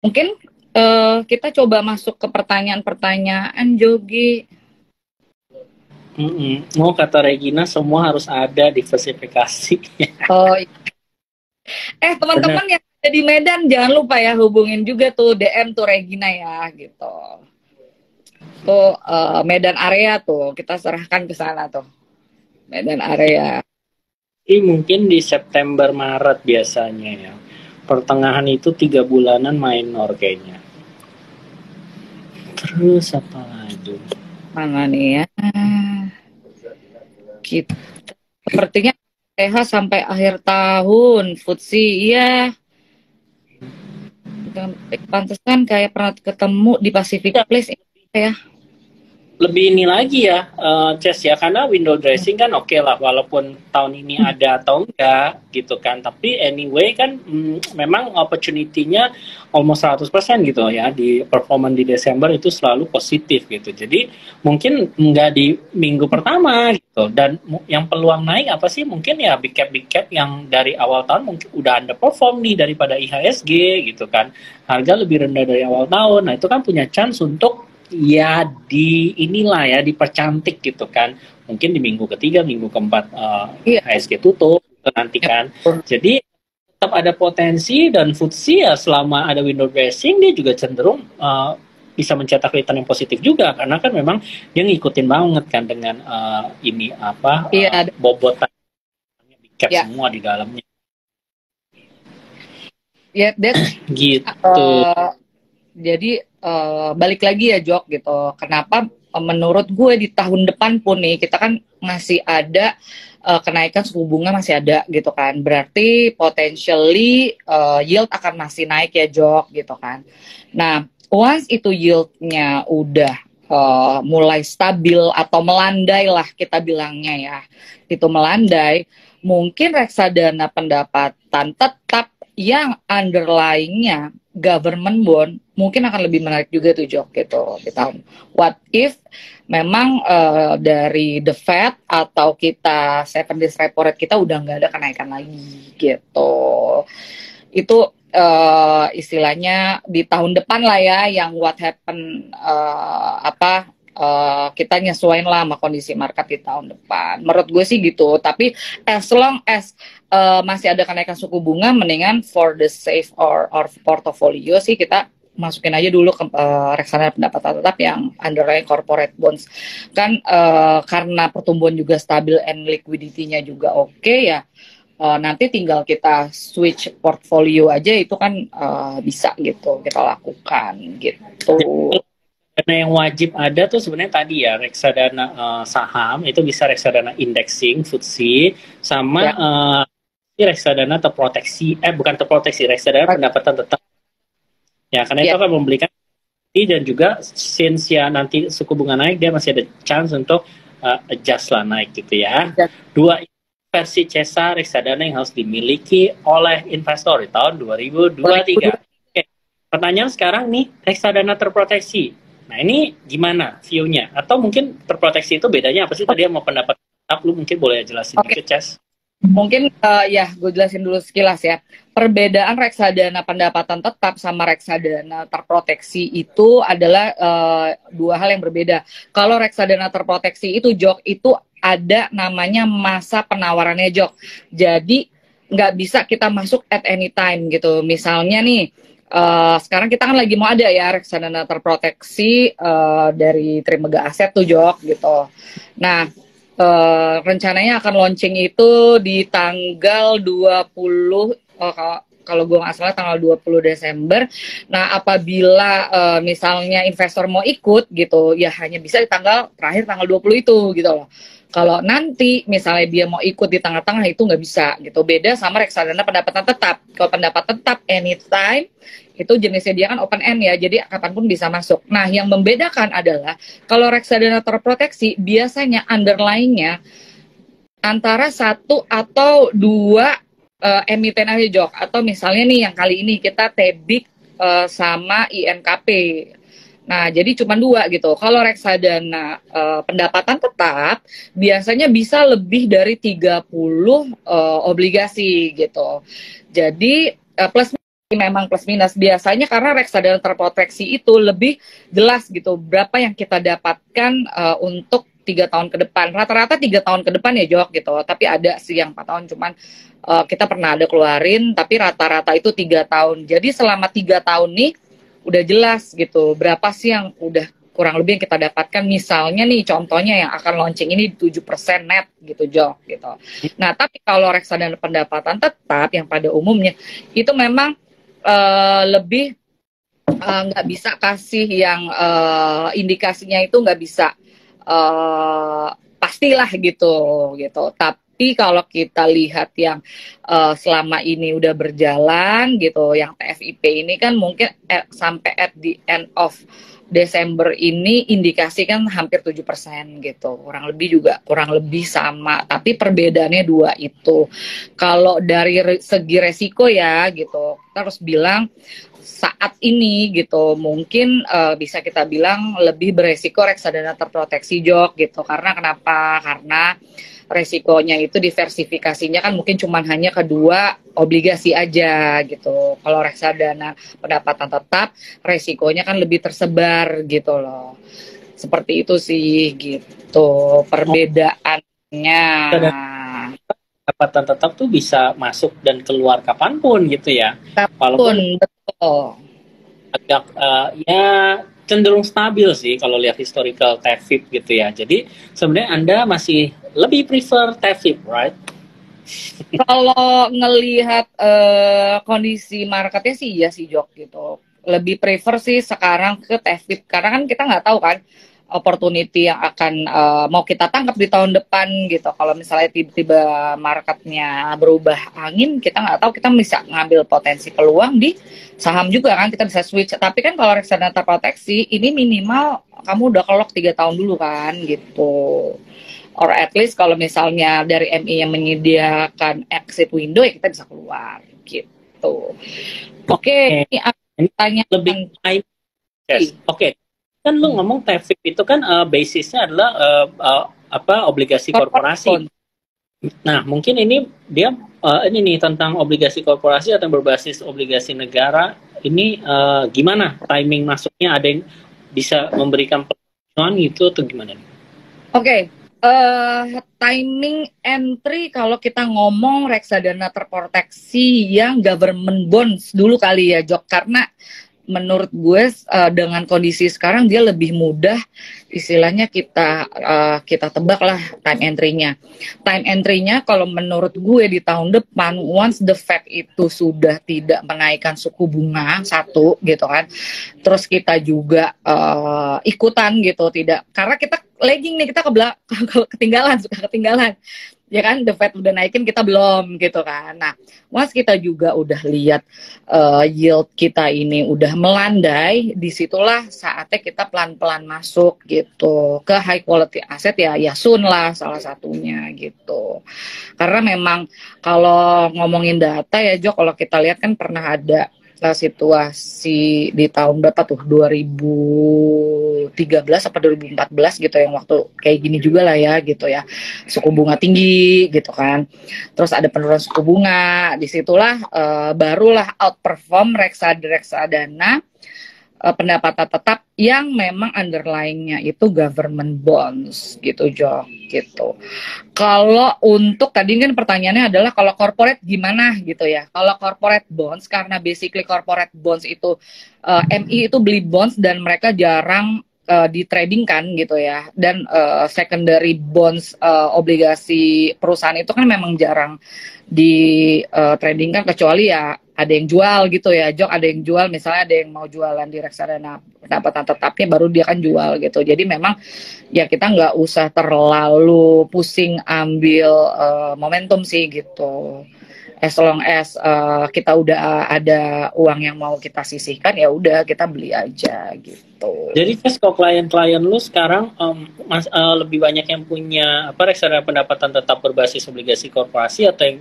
Mungkin kita coba masuk ke pertanyaan-pertanyaan, Jogi. Mau kata Regina semua harus ada diversifikasi. Oh, Benar. teman-teman yang ada di Medan jangan lupa ya hubungin juga tuh DM tuh Regina ya gitu. Tuh Medan area tuh kita serahkan ke sana tuh. Medan area. Ini mungkin di September Maret biasanya ya. Pertengahan itu 3 bulanan minor kayaknya. Terus apa lagi? Mana nih ya? Kita sepertinya TH sampai akhir tahun. Futsi, iya. Pantesan kayak pernah ketemu di Pacific Place ya. Lebih ini lagi ya, Ces ya, karena window dressing kan oke lah, walaupun tahun ini ada atau enggak gitu kan, tapi anyway kan memang opportunity-nya almost 100% gitu ya, di performance di Desember itu selalu positif gitu, jadi mungkin enggak di minggu pertama gitu, dan yang peluang naik apa sih, mungkin ya big cap yang dari awal tahun mungkin udah underperform nih daripada IHSG gitu kan, harga lebih rendah dari awal tahun, nah itu kan punya chance untuk ya di inilah ya dipercantik gitu kan, mungkin di minggu ketiga minggu keempat Iya. HSG tutup nanti kan, jadi tetap ada potensi, dan FTSE ya selama ada window dressing dia juga cenderung bisa mencetak return yang positif juga, karena kan memang dia ngikutin banget kan dengan ini apa Iya. bobotan big cap Ya. semua di dalamnya Ya, that's gitu. jadi balik lagi ya Jok gitu. Kenapa menurut gue di tahun depan pun nih kita kan masih ada kenaikan suku bunga masih ada gitu kan. Berarti potentially yield akan masih naik ya Jok gitu kan. Nah, once itu yieldnya udah mulai stabil atau melandai lah kita bilangnya ya. Itu melandai, mungkin reksadana pendapatan tetap yang underlying-nya government bond mungkin akan lebih menarik juga tuh Jok gitu di tahun. What if memang dari the Fed atau kita 7 days repo rate kita udah nggak ada kenaikan lagi gitu. Itu istilahnya di tahun depan lah ya yang what happen kita nyesuaiin lah sama kondisi market di tahun depan. Menurut gue sih gitu. Tapi as long as masih ada kenaikan suku bunga, mendingan for the safe or portfolio sih kita masukin aja dulu ke reksadana pendapatan tetap yang underlying corporate bonds. Kan karena pertumbuhan juga stabil and liquidity-nya juga oke ya. Nanti tinggal kita switch portfolio aja itu kan bisa gitu kita lakukan gitu. Karena yang wajib ada tuh sebenarnya tadi ya reksadana saham, itu bisa reksadana indexing FTSE sama Ya. reksadana terproteksi, bukan terproteksi, reksadana pendapatan tetap ya, karena itu Ya. akan memberikan, dan juga since ya nanti suku bunga naik dia masih ada chance untuk adjust lah naik gitu ya. Dua versi CESA reksadana yang harus dimiliki oleh investor di tahun 2023. Oke, pertanyaan sekarang nih, reksadana terproteksi. Nah ini gimana view-nya? Atau mungkin terproteksi itu bedanya apa sih? Tadi mau pendapat tetap, lu mungkin boleh jelasin dikit, Ces. Mungkin ya gue jelasin dulu sekilas ya. Perbedaan reksadana pendapatan tetap sama reksadana terproteksi itu adalah dua hal yang berbeda. Kalau reksadana terproteksi itu Jok, itu ada namanya masa penawarannya Jok. Jadi nggak bisa kita masuk at any time gitu. Misalnya nih, sekarang kita kan lagi mau ada ya reksadana terproteksi dari Trimega Aset tuh Jok gitu. Nah, rencananya akan launching itu di tanggal 20 kalau gue nggak salah tanggal 20 Desember. Nah, apabila misalnya investor mau ikut gitu, ya hanya bisa di tanggal terakhir tanggal 20 itu gitu loh. Kalau nanti misalnya dia mau ikut di tengah-tengah itu nggak bisa gitu. Beda sama reksadana pendapatan tetap. Kalau pendapatan tetap anytime itu jenisnya dia kan open end ya, jadi kapanpun bisa masuk. Nah, yang membedakan adalah kalau reksadana terproteksi biasanya underlying-nya antara satu atau dua emiten aja Jok. Atau misalnya nih yang kali ini kita Tebik sama INKP. Nah, jadi cuma dua gitu. Kalau reksadana pendapatan tetap biasanya bisa lebih dari 30 obligasi gitu. Jadi plus memang plus minus biasanya karena reksadana terproteksi itu lebih jelas gitu berapa yang kita dapatkan untuk 3 tahun ke depan. Rata-rata 3 tahun ke depan ya Jok gitu. Tapi ada sih yang 4 tahun, cuman kita pernah ada keluarin. Tapi rata-rata itu 3 tahun. Jadi selama 3 tahun nih udah jelas gitu berapa sih yang udah kurang lebih yang kita dapatkan. Misalnya nih contohnya yang akan launching ini 7% net gitu Jok gitu. Nah tapi kalau reksadana pendapatan tetap yang pada umumnya itu memang lebih nggak bisa kasih yang indikasinya itu nggak bisa pastilah gitu. Tapi kalau kita lihat yang selama ini udah berjalan gitu, yang TFIP ini kan mungkin sampai at the end of Desember ini indikasi kan hampir 7% gitu. Kurang lebih sama, tapi perbedaannya dua itu. Kalau dari segi resiko ya gitu, kita harus bilang saat ini gitu mungkin bisa kita bilang lebih beresiko reksadana terproteksi Jok gitu. Karena kenapa? Karena resikonya itu diversifikasinya kan mungkin cuma hanya kedua obligasi aja gitu. Kalau reksadana pendapatan tetap resikonya kan lebih tersebar gitu loh. Seperti itu sih gitu perbedaannya. Pendapatan tetap tuh bisa masuk dan keluar kapanpun gitu ya. Walaupun betul. Agak ya cenderung stabil sih kalau lihat historical TFIP gitu ya. Jadi sebenarnya Anda masih lebih prefer TFIP, right? Kalau ngelihat kondisi marketnya sih iya sih Jok gitu. Lebih prefer sih sekarang ke TFIP karena kan kita nggak tahu kan opportunity yang akan mau kita tangkap di tahun depan gitu. Kalau misalnya tiba-tiba marketnya berubah angin, kita nggak tahu, kita bisa ngambil potensi peluang di saham juga kan, kita bisa switch. Tapi kan kalau reksadana terproteksi ini minimal kamu udah kelok 3 tahun dulu kan gitu. Or at least kalau misalnya dari MI yang menyediakan exit window ya kita bisa keluar gitu. Oke, ini tanya lebih yes. Oke. Kan lu ngomong TFIP itu kan basisnya adalah obligasi korporasi. Nah, mungkin ini dia ini nih tentang obligasi korporasi atau berbasis obligasi negara. Ini gimana timing masuknya? Ada yang bisa memberikan pengetahuan gitu atau gimana? Oke. Timing entry kalau kita ngomong reksadana terproteksi yang government bonds dulu kali ya Jok, karena menurut gue dengan kondisi sekarang dia lebih mudah istilahnya kita tebak lah time entry-nya. Time entry-nya kalau menurut gue di tahun depan once the Fed itu sudah tidak menaikkan suku bunga satu gitu kan. Terus kita juga ikutan gitu tidak, karena kita lagging nih, kita suka ketinggalan. Ya kan, the Fed udah naikin, kita belum gitu kan. Nah, once kita juga udah lihat yield kita ini udah melandai, disitulah saatnya kita pelan-pelan masuk gitu ke high quality asset ya Sun lah salah satunya gitu. Karena memang kalau ngomongin data ya Jo, kalau kita lihat kan pernah ada situasi di tahun berapa tuh 2013 apa 2014 gitu yang waktu kayak gini juga lah ya gitu ya, suku bunga tinggi gitu kan, terus ada penurunan suku bunga, disitulah barulah outperform reksadana pendapatan tetap yang memang underlying-nya itu government bonds gitu Jo gitu. Kalau untuk tadi kan pertanyaannya adalah kalau corporate gimana gitu ya. Kalau corporate bonds karena basically corporate bonds itu MI itu beli bonds dan mereka jarang di trading kan gitu ya. Dan secondary bonds obligasi perusahaan itu kan memang jarang di trading kan, kecuali ya ada yang jual gitu ya Jok, ada yang jual, misalnya ada yang mau jualan di reksadana pendapatan tetapnya baru dia kan jual gitu. Jadi memang ya kita nggak usah terlalu pusing ambil momentum sih gitu. As long as kita udah ada uang yang mau kita sisihkan ya udah kita beli aja gitu. Jadi kalau klien-klien lu sekarang lebih banyak yang punya reksadana pendapatan tetap berbasis obligasi korporasi atau yang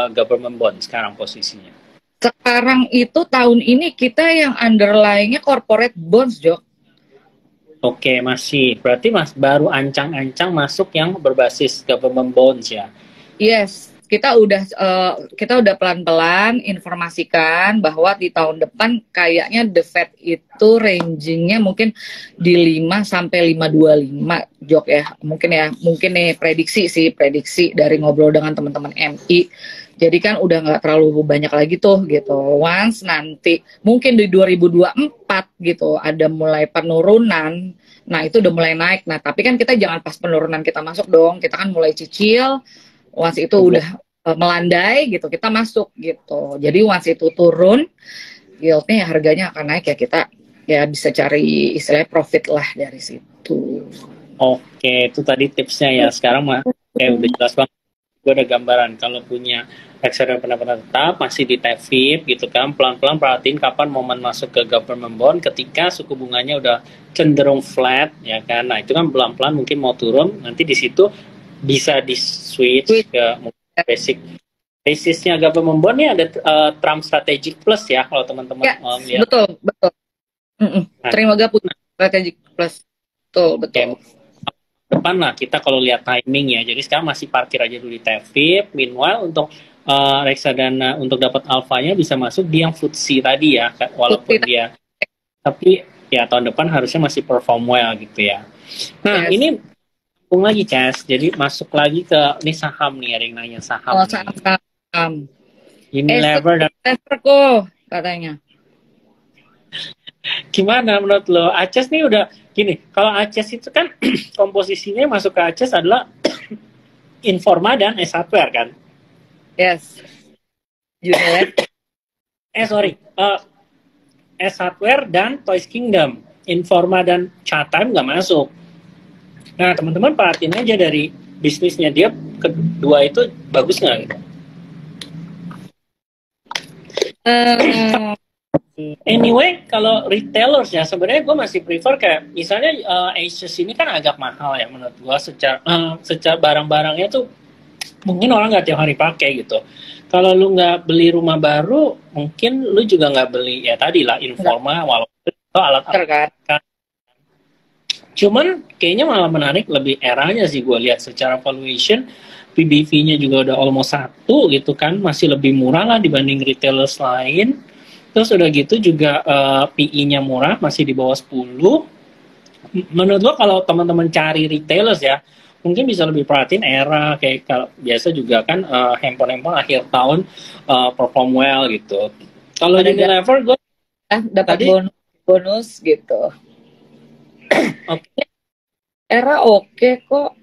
government bond sekarang posisinya? Sekarang itu tahun ini kita yang underlying-nya corporate bonds, Jok. Oke, masih. Berarti baru ancang-ancang masuk yang berbasis government bonds ya? Yes, kita udah pelan-pelan informasikan bahwa di tahun depan kayaknya The Fed itu rangingnya mungkin di 5 sampai 5,25 Jok ya. Mungkin nih prediksi dari ngobrol dengan teman-teman MI. Jadi kan udah nggak terlalu banyak lagi tuh gitu. Once nanti mungkin di 2024 gitu ada mulai penurunan. Nah, itu udah mulai naik. Nah, tapi kan kita jangan pas penurunan kita masuk dong. Kita kan mulai cicil. Once itu udah melandai gitu, kita masuk gitu. Jadi once itu turun, yieldnya ya harganya akan naik ya, kita ya bisa cari istilahnya profit lah dari situ. Oke, itu tadi tipsnya ya. Sekarang mah kayak udah jelas banget. Gue ada gambaran kalau punya reksadana pendapatan tetap masih di TVIP gitu kan, pelan-pelan perhatiin kapan momen masuk ke government bond ketika suku bunganya udah cenderung flat ya kan. Nah, itu kan pelan-pelan mungkin mau turun, nanti di situ bisa di switch ke basisnya government bond nih ada Trump Strategic Plus ya kalau teman-teman lihat. Betul. Nah, terima gabung Strategic Plus. Betul. Depan lah kita kalau lihat timing ya. Jadi sekarang masih parkir aja dulu di TVIP. Meanwhile untuk reksadana untuk dapat alfanya bisa masuk di yang FTSE tadi ya, walaupun dia tapi ya tahun depan harusnya masih perform well gitu ya. Nah, ini lagi Cas, jadi masuk lagi ke ini saham nih, ada yang nanya saham. Saham. Unilever dan kok katanya. Gimana menurut lo? Aces nih udah gini, kalau Aces itu kan komposisinya masuk ke Aces adalah Informa dan S Hardware kan? Yes. Unilever. S Hardware dan Toys Kingdom. Informa dan Chatime nggak masuk. Nah, teman-teman perhatiin aja dari bisnisnya dia kedua itu bagus nggak gitu? Anyway, kalau retailers ya sebenarnya gue masih prefer kayak misalnya Asus ini kan agak mahal ya menurut gue secara barang-barangnya tuh mungkin orang nggak tiap hari pakai gitu. Kalau lu nggak beli rumah baru, mungkin lu juga nggak beli ya tadi lah Informa walaupun itu alat-alat kan. Cuman kayaknya malah menarik lebih eranya sih gue lihat secara valuation PBV-nya juga udah almost 1 gitu kan, masih lebih murah lah dibanding retailers lain. Terus udah gitu juga PE-nya murah, masih di bawah 10. Menurut gue kalau teman-teman cari retailers ya, mungkin bisa lebih perhatiin era kayak kalau biasa juga kan handphone akhir tahun perform well gitu. Kalau di Unilever gue dapat bonus gitu. Oke. Era oke kok.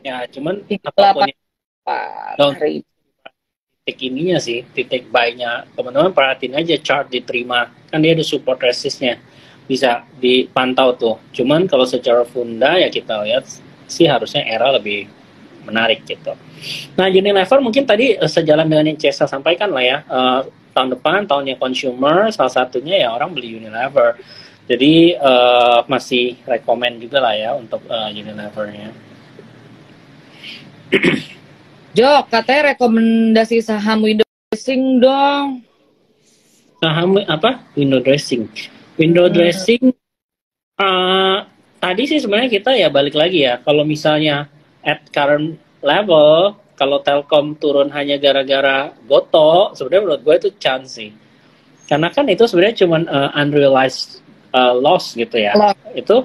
Ya, cuman apapun titik ininya sih, titik buy-nya. Teman-teman perhatiin aja chart diterima. Kan dia ada support resistnya. Bisa dipantau tuh. Cuman kalau secara funda ya kita lihat sih harusnya era lebih menarik gitu. Nah, Unilever mungkin tadi sejalan dengan yang Cesa sampaikan lah ya. Tahun depan, tahunnya consumer, salah satunya ya orang beli Unilever. Jadi masih rekomen juga lah ya untuk Unilever-nya. Jok, katanya rekomendasi saham window dressing dong. Saham apa? Window dressing. Window dressing tadi sih sebenarnya kita ya balik lagi ya. Kalau misalnya at current level, kalau Telkom turun hanya gara-gara Goto, sebenarnya menurut gue itu chance sih. Karena kan itu sebenarnya cuma unrealized loss gitu ya. Itu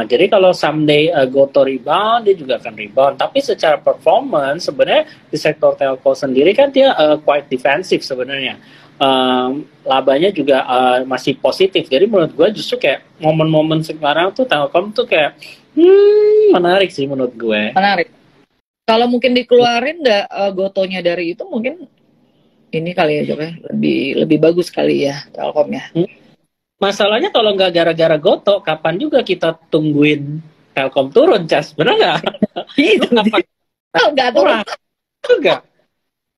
jadi kalau someday Goto rebound, dia juga akan rebound. Tapi secara performance sebenarnya di sektor telco sendiri kan dia quite defensive sebenarnya. Labanya juga masih positif. Jadi menurut gue justru kayak momen-momen sekarang tuh Telkom tuh kayak menarik sih menurut gue. Menarik. Kalau mungkin dikeluarin Gotonya dari itu mungkin ini kali ya Jok ya, lebih bagus kali ya Telkomnya. Masalahnya kalau nggak gara-gara Goto, kapan juga kita tungguin Telkom turun, Cas? Benar nggak? Itu nggak turun. Enggak.